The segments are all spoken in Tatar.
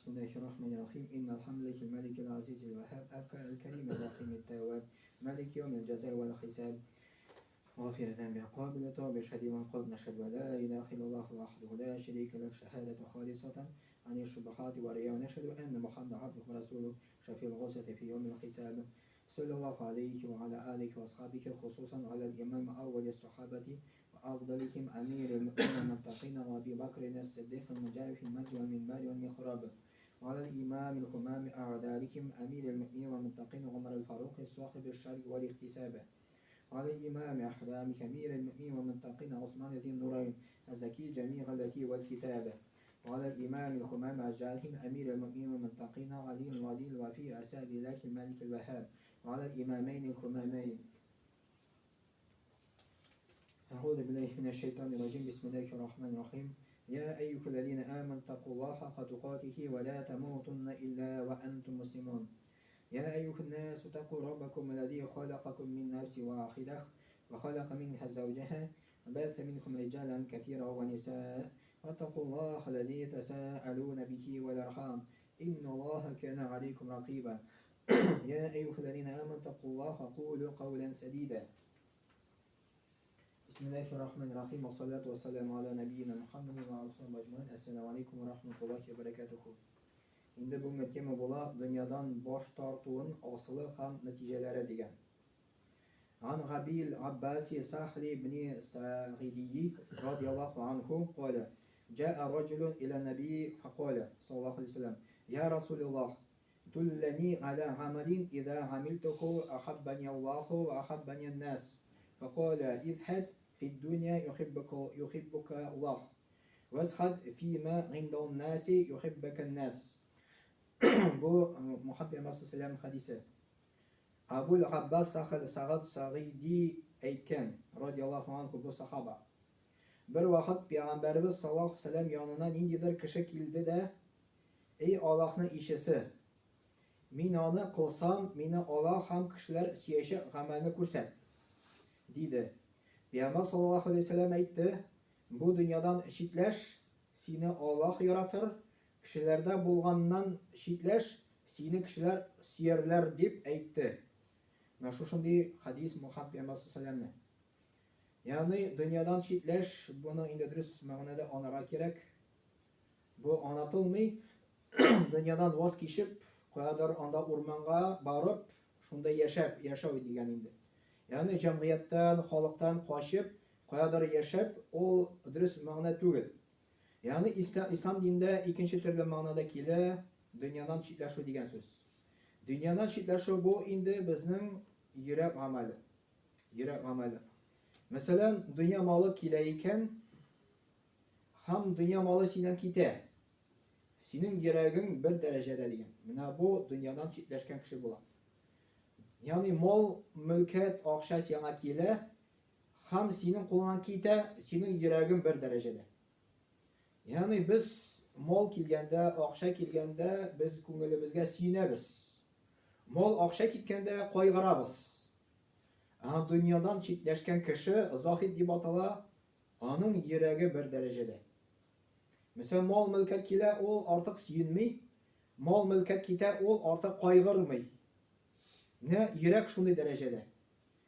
بسم الله الرحمن الرحيم إن الحمد لله الملك العزيز الوهاب الكريم الرحيم التواب مالك يوم الجزاء والحساب غافر الذنب قابل التوب يشهد وانقذ نشهد ولا إله إلا الله وحده لا شريك له شهادة خالصة عن الشبهات والرياء ونشهد أن محمد عبده ورسوله شفيع الغصة في يوم الحساب صلى الله عليه وعلى آله وأصحابه خصوصا على الإمام أول الصحابة وأفضلهم أمير المؤمنين المتقين وأبي بكر الصديق المجاهد في المجد والمنبر والمحراب وعلى الإمام الهمام أعدالهم أمير المؤمنين والمتقين عمر الفاروق صاحب الشرع والاكتساب وعلى الإمام أحلام أمير المؤمنين والمتقين عثمان ذي النورين الزكي جميع التي والكتاب وعلى الإمام الهمام أعدالهم أمير المؤمنين والمتقين علي الولي الوفي أسد الله الملك الوهاب وعلى الإمامين الهمامين. أعوذ بالله من الشيطان الرجيم بسم الله الرحمن الرحيم يا أيها الذين آمنوا اتقوا الله حق تقاته ولا تموتن إلا وأنتم مسلمون يا أيها الناس اتقوا ربكم الذي خلقكم من نفس واحدة وخلق منها زوجها وبث منكم رجالا كثيرا ونساء واتقوا الله الذي تساءلون به والأرحام إن الله كان عليكم رقيبا يا أيها الذين آمنوا اتقوا الله وقولوا قولا سديدا Bismillahirrahmanirrahim. Ve salatu ve selamu ala nebiyyina Muhammedin ve aleyhi mecmuin. Esselamu aleyküm ve rahmetullahi ve berekatuhu. Endi bunga tema bola dunyodan bosh tortuvining asli ham natijalari degan. An G'abil Abbasi Sahli ibn Sa'idi radiyallahu anhu qala جاء رجل إلى النبي فقال صلى الله عليه وسلم يا رسول الله دلني على عمل إذا عملته أحبني الله وأحبني الناس فقال اذهب في الدنيا يحبك الله وازهد فيما عند الناس يحبك الناس. Bu Muhammed Aleyhisselam hadisi. Abul Abbas Sa'd Sa'idi aytgan radiyallahu anhu bu sahaba. Bir vaqt Peygamberimiz sallallohu alayhi vasallam yanına nindidir kishi keldi de ey Allohning ishisi men uni qilsam meni Alloh ham kishilar suyishi amalni ko'rsat dedi. Peygamber sallallahu aleyhi ve sellem aytdi bu dunyodan shitlash seni Alloh yaratir kishilarda bo'lgandan shitlash seni kishilar suyarlar deb aytdi. Mana shu shunday hadis Muhammed sallallahu aleyhi ve sellem'ne. Yani dünyadan shitlash buni endi durust ma'noda anaga kerak. Bu anlatılmay dunyodan voz kechib qo'yadir anda o'rmonga borib shunda yashav degan endi. Yani jamiyatdan, xalqdan qochib qo'yadir yashab o durust ma'no tugul. Yani İslam dinida ikkinchi turli ma'noda keladi dunyodan shitlashuv degan so'z. Dunyodan shitlashuv bu endi bizning yurak amali. Yurak amali. Mesela dünya malı keleyken ham dünya malı senden kite. Senin yüreğin bir derecede degan. Mana bu dünyadan chetlashgan kishi bo'ladi. Yani mol, mülket, akşa sana kele ham senin qo'lingdan kite, senin yüreğin bir derecede. Yani biz mol kelganda, akşa kelganda biz ko'nglimizga siyinamiz. Mol akşa ketganda qayg'uramiz. Dünyadan chetlashgan kishi zohid deb ataladi, onun yuragi bir derecede. Mesela mol mulkat kelar, o artık suyunmay, mol mulkat ketar, o artık qayg'urmay. Ne yurak shunday derecede.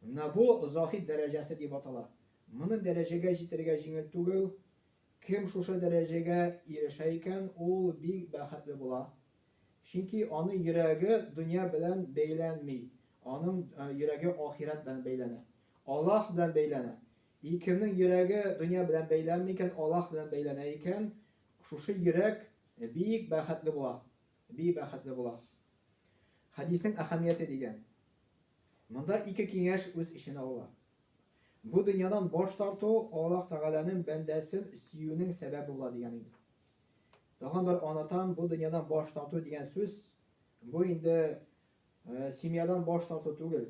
Ne bu zohid derecesi deb ataladi. Buni derecege yetirga yengil tugul. Kim shu derecege erishaykan, o bek baxtli bo'ladi. Chunki onun yuragi dunyo bilan beylanmay. Onun yuragi oxirat bilan beylanadi. Alloh bilan beylanadi. Kimning yuragi dunyo bilan beylanmaykan, Alloh bilan beylanar ekan, shu yurak bek baxtli bo'ladi. Bek baxtli bo'ladi. Hadisning ahamiyati degan. Bunda iki kengash o'z ishini oladi. Bu dunyodan bosh tortuv Alloh taolaning bandasini suyuning sababi bo'ladi degan edi. Daha bir anlatan bu dunyodan bosh tortuv degan so'z bu endi simyadan bosh tortuv tugul.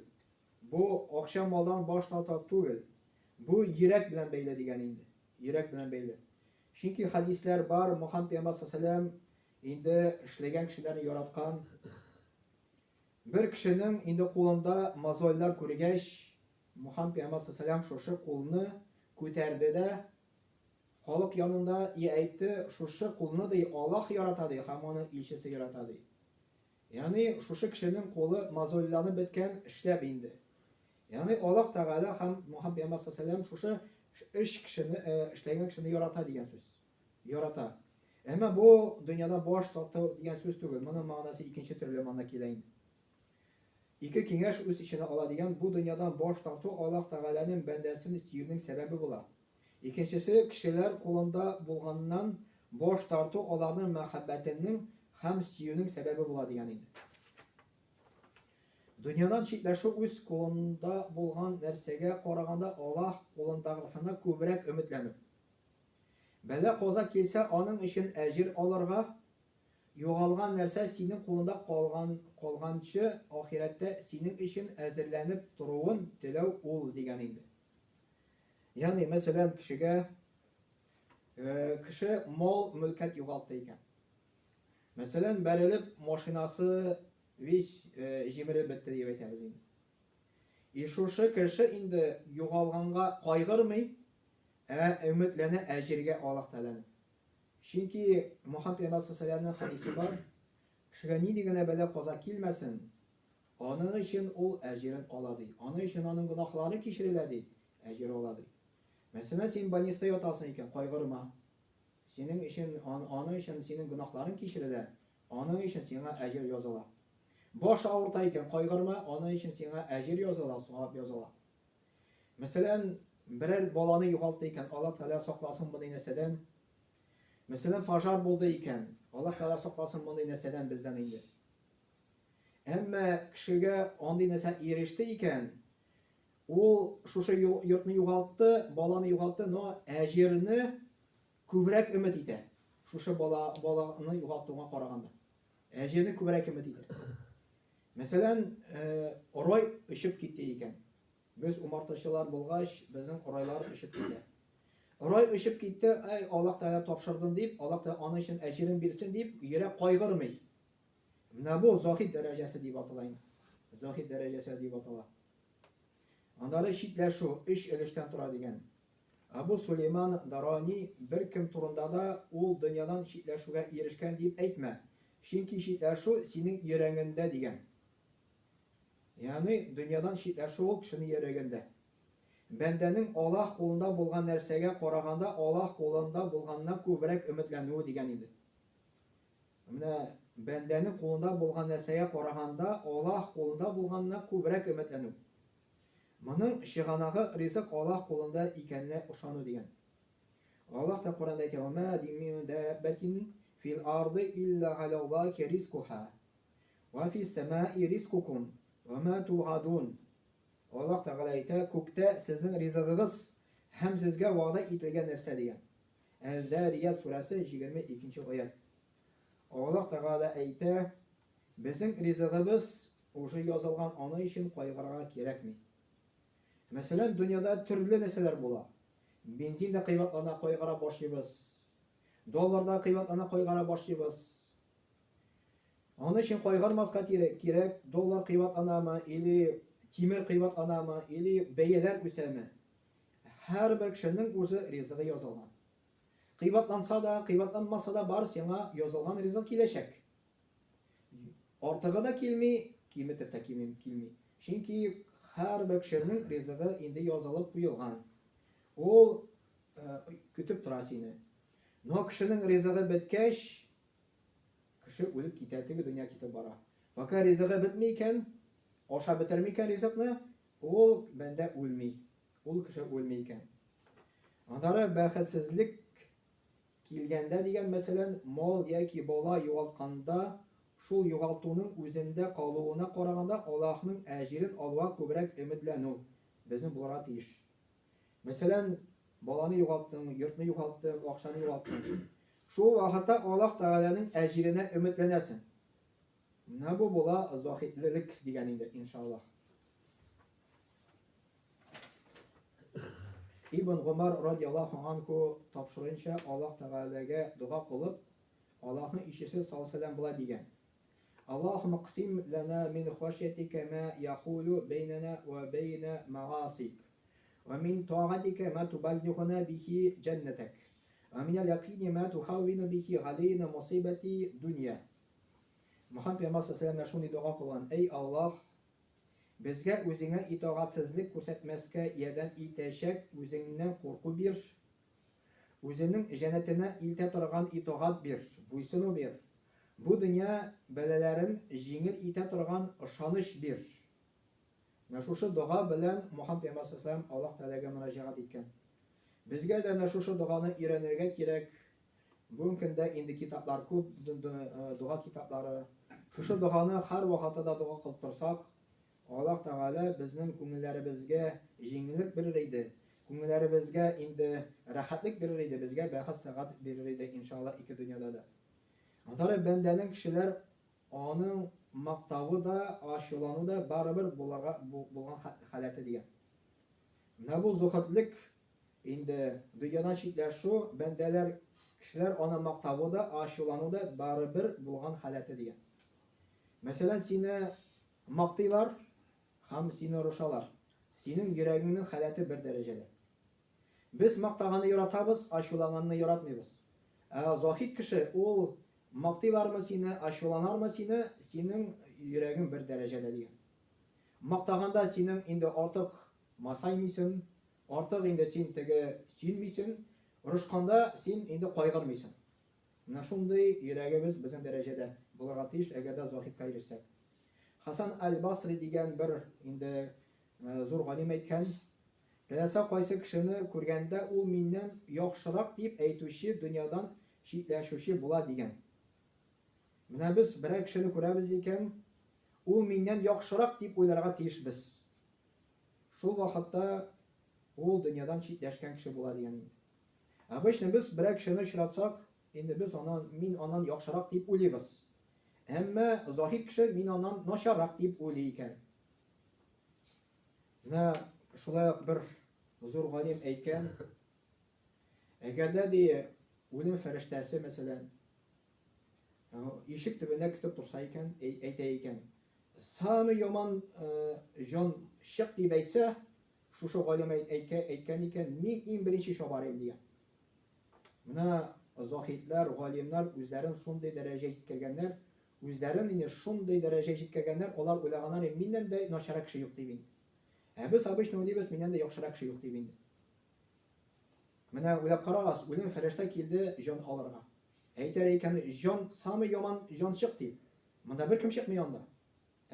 Bu oqshom moldan bosh tortuv tugul. Bu yurak bilan beyla degan endi. Yurak bilan beyla. Chunki hadislar bor Muhammad sallallohu alayhi vasallam endi ishlagan kishilarni yaratgan. Bir kishining endi qo'lida mazollar ko'rgach Muhammad sallallohu alayhi vasallam shu qo'lni ko'tardida Халык янында әйтте, шушы кулны ди Аллаһ ярата ди, һәм аның илчесе ярата ди. Yani шушы кешенең кулы мозольланып беткән эшләп инде. Yani Аллаһ Тәгалә һәм Мөхәммәд саллаллаху шушы эш кешене эшләгән кешене ярата дигән сүз. Ярата. Әмма бу дөньяда баш тарту дигән сүз түгел. Моның мәгънәсе икенче төрле мәгънә килә инде. Ике киңәш үз иченә ала дигән бу дөньядан баш тарту Аллаһ Тәгаләнең бәндәсен сөюнең сәбәбе була. Икенчесе кешеләр кулында булганнан баш тарту аларның мәхәббәтенең һәм сөюнең сәбәбе була дигән инде. Дөньядан читләшү үз кулында булган нәрсәгә караганда Аллаһ кулындагысына күбрәк өметләнү. Бәла каза килсә, аның өчен әҗир алырга, югалган нәрсә синең кулында калганчы ахирәттә синең өчен әзерләнеп торуын теләү ул дигән инде. Yani мәсәлән кеше мал мөлкәт югалтты икән. Мәсәлән, бәрелеп машинасы весь җимереп бетте дип әйтәбез инде. Шушы кеше инде югалганга кайгырмый, өметләнә әҗиргә Аллаһ Тәгаләнең. Чөнки Мөхәммәд саллаллаху хадисе бар, кешегә нинди генә бәла каза килмәсен, аның өчен ул әҗирен ала ди. Аның өчен аның гөнаһлары кичерелә ди, әҗир ала ди. Мәсәлән, син больниста ятасың икән, кайгырма. Аның өчен синең гөнаһларың кичерелә, аның өчен сиңа әҗир языла. Баш авырта икән, кайгырма, аның өчен сиңа әҗир языла, савап языла. Мәсәлән, берәр баланы югалтты икән, Аллаһ Тәгалә сакласын бу нәрсәдән. Мәсәлән, пожар булды икән, Аллаһ Тәгалә сакласын бу нәрсәдән бездән инде. Әмма кешегә андый нәрсә иреште икән, ул шушы йортны югалтты, баланы югалтты, но әҗирне күбрәк өмет итә. Шушы баланы югалтуга караганда. Әҗирне күбрәк өмет итә. Мәсәлән, орай өчеп китте икән. Без умартачылар булгач, безнең орайлар өчеп китә. Орай өчеп китте, Аллаһ Тәгалә тапшырдым дип, Аллаһ Тәгалә аның өчен әҗирен бирсен дип, йөрәк кайгырмый. Менә бу захид дәрәҗәсе дип атала инде. Захид дәрәҗәсе дип атала. Аннары читләшү, эш элештән тора дигән. Абу Сулейман Дарани бер кем турында да ул дөньядан читләшүгә ирешкән дип әйтмә. Чөнки читләшү синең йөрәгеңдә дигән. Yani dünyadan читләшү ул кешенең йөрәгендә. Бәндәнең Аллаһ кулында булган нәрсәгә караганда Аллаһ кулында булганнан күбрәк өметләнү дигән инде. Менә бәндәнең кулында булган нәрсәгә караганда Аллаһ кулында булганнан күбрәк өметләнү. Моның чыганагы ризык Аллаһ кулында икәнне ышану дигән. Аллаһ та Коръәндә әйтә: "Ма димин даббатин фил арды илля алаллаһи ризкуха ва фис самаи ризкукум ва ма ту'адун." Аллаһ Тәгалә әйтә: "Күктә сезнең ризыгыгыз һәм сезгә вәгъдә ителгән нәрсә" дигән. Әл-Дарият сурәсе 22-нче аят. Аллаһ Тәгалә әйтә: "Безнең ризыгыбыз уже язылган, аны өчен кайгырырга кирәкми." Мәсәлән, дөньяда төрле нәрсәләр була. Бензин дә кыймматлана, кайгыра башлыйбыз. Доллар да кыймматлана, кайгыра башлыйбыз. Аны өчен кайгырмаска кирәк, доллар кыймматланамы, или тимер кыймматланамы, или бәяләр үсәме. Һәрбер кешенең үзе ризыгы язылган. Кыймматланса да, кыймматланмаса да бар сиңа язылган ризык киләчәк. Артыгы да килми, кимитеп тә килми. Чөнки һәрбер кешенең ризыгы инде язылып куелган. Ул көтеп тора сине. Но кешенең ризыгы беткәч, кеше үлеп китә, теге дөнья китеп бара. Пока ризыгы бетми икән, аша бетерми икән ризыкны, ул бәндә үлми. Ул кеше үлми икән. Аннары бәхетсезлек килгәндә дигән, мәсәлән, мал яки бала югалтканда, шул югалтуның үзендә калуына караганда Аллаһның әҗирен алуга күбрәк өметләнү. Безнең булырга тиеш. Мәсәлән, баланы югалттың, йортны югалттың, акчаны югалттың. Шул вакытта Аллаһ Тәгаләнең әҗиренә өметләнәсең. Менә бу була захидлек дигән инде, иншаллаһ. Ибн Гумар радиллаһу анху тапшырынча Аллаһ Тәгаләгә дуга кылып, Аллаһның ишесе саллаллаһу була дигән. Аллаһумма қсим лана мин хашятика ма яхулу бейнана ва бейна маасик ва мин таатика ма тубаллигуна бихи джаннатак ومن اليقين ما تهون به علينا مصيبة dünya. Muhammed Peygamber sallallahu aleyhi ve sellem dua kılan: Ey Allah, bizge özüne itaatsizlik ko'rsatmasga yerden iteşek, özünden korku bir, özünün cennetine ilte turgan itaat bir, buysunu bir. Bu dünya belelerin jingil ite turgan ışanış bir. Şuşu dua bilen Muhammed Peygamber sallallahu aleyhi ve sellem Allah Teala'ga müracaat etken. Bizge de şuşu duanı öğrenirge gerek. Bugün künde indi kitaplar köp, dua kitapları. Şuşu duanı her vakitte da dua kılıp tursak, Allah Teala bizning ko'ngillerimizga yengillik berar edi. Ko'ngillerimizga indi rahatlik berar edi, bizga baxt saat berar edi inshaalloh iki dunyoda da. Antara bendening kishilar onun maqtavi da, aşılanu da baribir bo'lgan holati degan. Mana bu zuhudlik indi dunyodan chetlashuv, bendelar kishilar ona maqtavi da, aşılanu da baribir bo'lgan holati degan. Masalan, seni maqtaylar, ham seni urushalar. Sening yuragingning holati bir darajada. Biz maqtaganni yoratamiz, ashulanganni yoratmaymiz. Zohid kishi u maqtaylarmi seni, ashulanarmi seni, sening yuraging bir darajada degan. Maqtaganda sening endi ortiq masaymaysan, ortiq endi sen tege suyunmaysan, urushganda sen endi qayg'irmaysan. Mana shunday yuragimiz bizning darajada bo'lgan tish agarda zohidga erishsak. Hasan al-Basri degan bir endi zo'r g'olim aytgan, "Kelasa qaysi kishini ko'rganda u mendan yaxshiroq deb aytuvchi dunyodan chetlashuvchi bo'ladi" degan. Mana biz bir kishini ko'ramiz ekan, u mendan yaxshiroq deb o'ylarga tegishmiz. Shu vaqtda u dunyodan chetlashgan kishi bo'ladi degan. Обычно biz bir kishini uchratsak, endi biz men ondan yaxshiroq deb o'ylaymiz. Әмма zohid kishi men ondan nosharroq deb o'ylaydi ekan. Mana shulay bir zo'r g'olim aytgan, agarda de o'lim farishtasi masalan eshik tubida kutib tursa ekan, aytay ekan, "Sami yomon jon shiq" deb aytsa, shu g'olim aytgan ekan, "Men eng birinchi shobarim" degan. Mana zohidlar, g'olimlar o'zlarini shunday darajaga yetkazganlar, o'zlarini shunday darajaga yetkazganlar, ular o'ylaganlar, mendan da nosharoq kishi yo'q deydi. Biz обычно o'ylaymiz, mendan da yaxshiroq kishi yo'q deydi. Mana o'ylab qarag'as, o'lim farishta keldi jon olirga. Aytar ekan, "Jon sami yomon jon chiq" deb. Bunda bir kim chiqmay onda.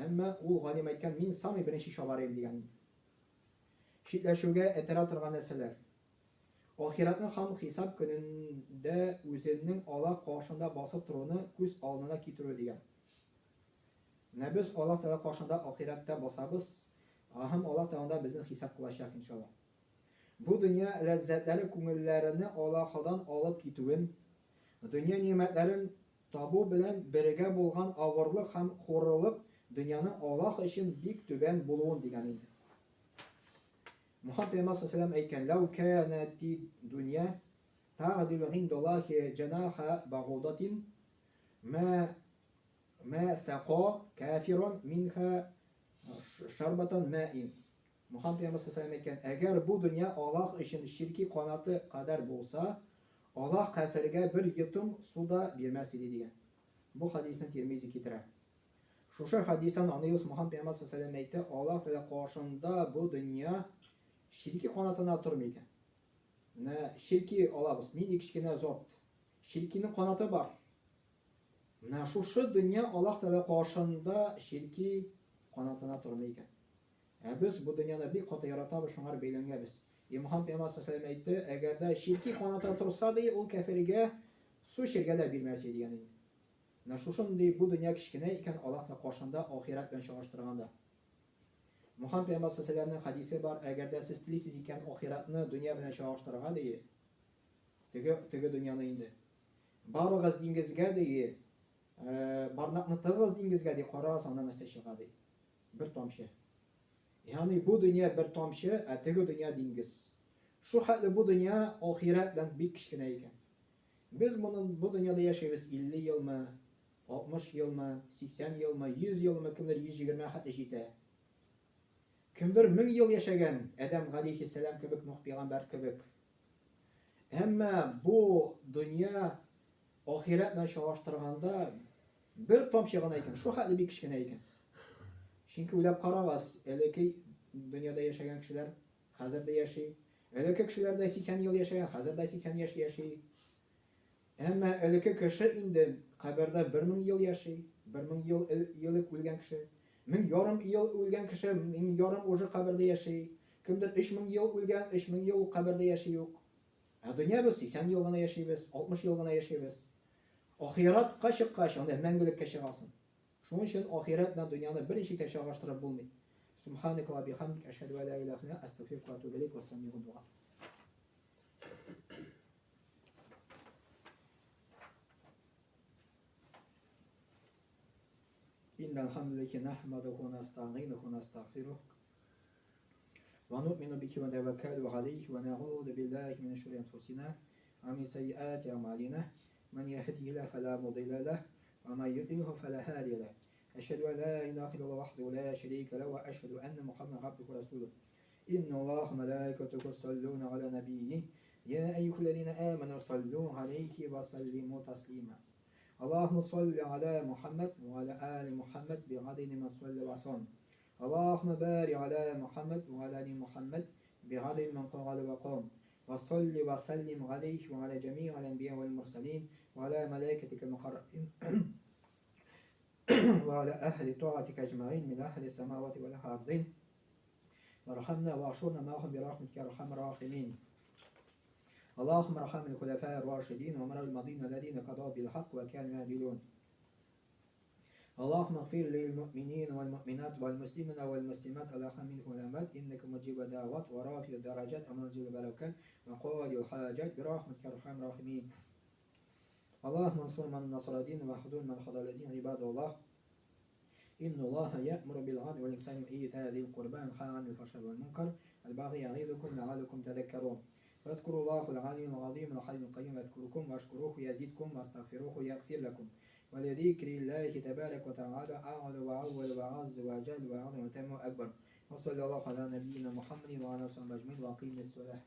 Ammo u g'olim aytgan, "Men sami birinchi shobarim" degan. Chetlashuvga e'tirof turgan narsalar. Oxiratning ham hisob kunida o'zining Alloh qoshida bosib turuvini ko'z oldida keltiradi degan. Mana biz Alloh taolo qoshida oxiratda bosamiz, ham Alloh taolo bizni hisob qilacak inshaalloh. Bu dunyo lazzatlari ko'ngillarini Allohdan olib ketuvin, dunyo ne'matlarini tobu bilan birga bo'lgan og'irlik ham xo'rlik dunyoning Alloh uchun bek tuban bo'luvin degan edi. Muhammed Peygamber sallallahu aleyhi ve sellem aytgan, "Law kanati dunya ta'dilu indallahi janaha ba'udatin ma saqa kafirun minha sharbatan ma'in." Muhammed Peygamber sallallahu aleyhi ve sellem aytgan, agar bu dunyo Alloh uchun shirki qanoti qadar bo'lsa, Alloh kafirga bir yutum suda bermas edi degan. Bu hadisni Tirmizi keltiradi. Shu hadisdan anlaymiz, Muhammed Peygamber sallallahu aleyhi ve sellem aytdi, Alloh taolo qoshida bu dunyo shirki qanotini turmaydi. Mana shirki olamiz, men kichkina zot. Shirkining qanoti bor. Mana shu dunyo Alloh taolo qoshida shirki qanotini turmaydi. Biz bu dunyoni bir qota yaratamiz, shunga belanganmiz. Muhammed Peygamber sallallahu aleyhi ve sellem aytdi, agarda shirki qanotida tursa-da, u kafirga su shirga da bermas edi degan. Mana shunday bu dunyo kichkina ekan, Alloh taolo qoshida oxirat bilan solishtirganda. Muhammed Peygamber sallallahu aleyhi ve sellem'nin hadisi var. Agarda siz tilisiz iken oxiratni dunyo bilan solishtirgan deydi. Tege dunyoni indi. Barg'iz dengizga deydi. Barnoqni tig'iz dengizga deydi, qarasa ondan narsa chiqadi. Bir tomchi. Ya'ni bu dunyo bir tomchi, tege dunyo dengiz. Shu hali bu dunyo oxirat bilan bir kichkina ekan. Biz bu dunyoda yashaymiz 50 yilmi, 60 yilmi, 80 yilmi, 100 yilmi, kimdir 120 hatta yetadi. Kimdir 1000 yıl yaşagan Adam aleyhisselam kibik, Nuh peygamber kibik. Ama bu dünya ahiretle şaştırganda bir tomchi gana ekan, shu hali bir kichkina ekan. Chunki ular qarag'as, eleki dünyada yaşayan kişiler hazırda yaşayı. Eleki kişiler de 80 yıl yaşayan, hazırda 80 yaş yaşayı. Ama eleki kişi indi kabrda 1000 yıl yaşayı. 1000 yıllık ölgen kişi. 1000 yarım yıl ölgen kişi, 1000 yarım ucu kabrda yaşayı. Kimdir 3000 yıl ölgen, 3000 yıl kabrda yaşayı yok. Dünya biz 80 yıl gana yaşayız, 60 yıl gana yaşayız. Ahiret kaşık kaşık, onda mengülük kaşık alsın. Şunun için ahiretle dünyanı birinci teşalaştırıp bulmayın. Subhaneke ve bihamdik eşhedü ve la ilahe illa estağfirullah ve etûbü ileyk ve semi'ud dua. İnnel hamdülillah nahmeduhu ve nestaînuhu ve nestağfiruh. Ve nu'minu bike ve nevekkalu aleyhi ve na'ûzu billahi min şururi enfusina ve min seyyiâti a'malina. Men yehdihillahu fela mudille lehu ve men yudlilhu fela hâdiye lehu. أشهد أن لا إله إلا الله وحده لا شريك له وأشهد أن محمدا عبده ورسوله إن الله وملائكته يصلون على نبيه يا أيها الذين آمنوا صلوا عليه وسلموا تسليما اللهم صل على محمد وعلى آل محمد بعدد ما صلى وصام اللهم بارك على محمد وعلى آل محمد بعدد من قال وقام وصل وسلم عليه وعلى جميع الأنبياء والمرسلين وعلى ملائكتك المقربين وعلى أهل طاعتك أجمعين من أهل السماوات والأرضين وارحمنا وأشرنا معهم برحمتك يا أرحم الراحمين اللهم ارحم الخلفاء الراشدين ومر الماضين الذين قضوا بالحق وكانوا يعدلون اللهم اغفر للمؤمنين والمؤمنات والمسلمين والمسلمات الأحياء منهم والأموات إنك مجيب الدعوات ورافع الدرجات ومنزل البركات وقاضي الحاجات برحمتك يا أرحم الراحمين اللهم انصر من نصر الدين واحضر من خذل الدين عباد الله إن الله يأمر بالعدل والإحسان وإيتاء ذي القربى وينهى عن الفحشاء والمنكر والبغي يعظكم لعلكم تذكرون فاذكروا الله العلي العظيم الحي القيوم يذكركم واشكروه يزدكم واستغفروه يغفر لكم ولذكر الله تبارك وتعالى أعلى وأول وأعز وأجل وأعظم وأتم وأكبر وصلى الله على نبينا محمد وعلى آله وصحبه أجمعين وأقيم الصلاة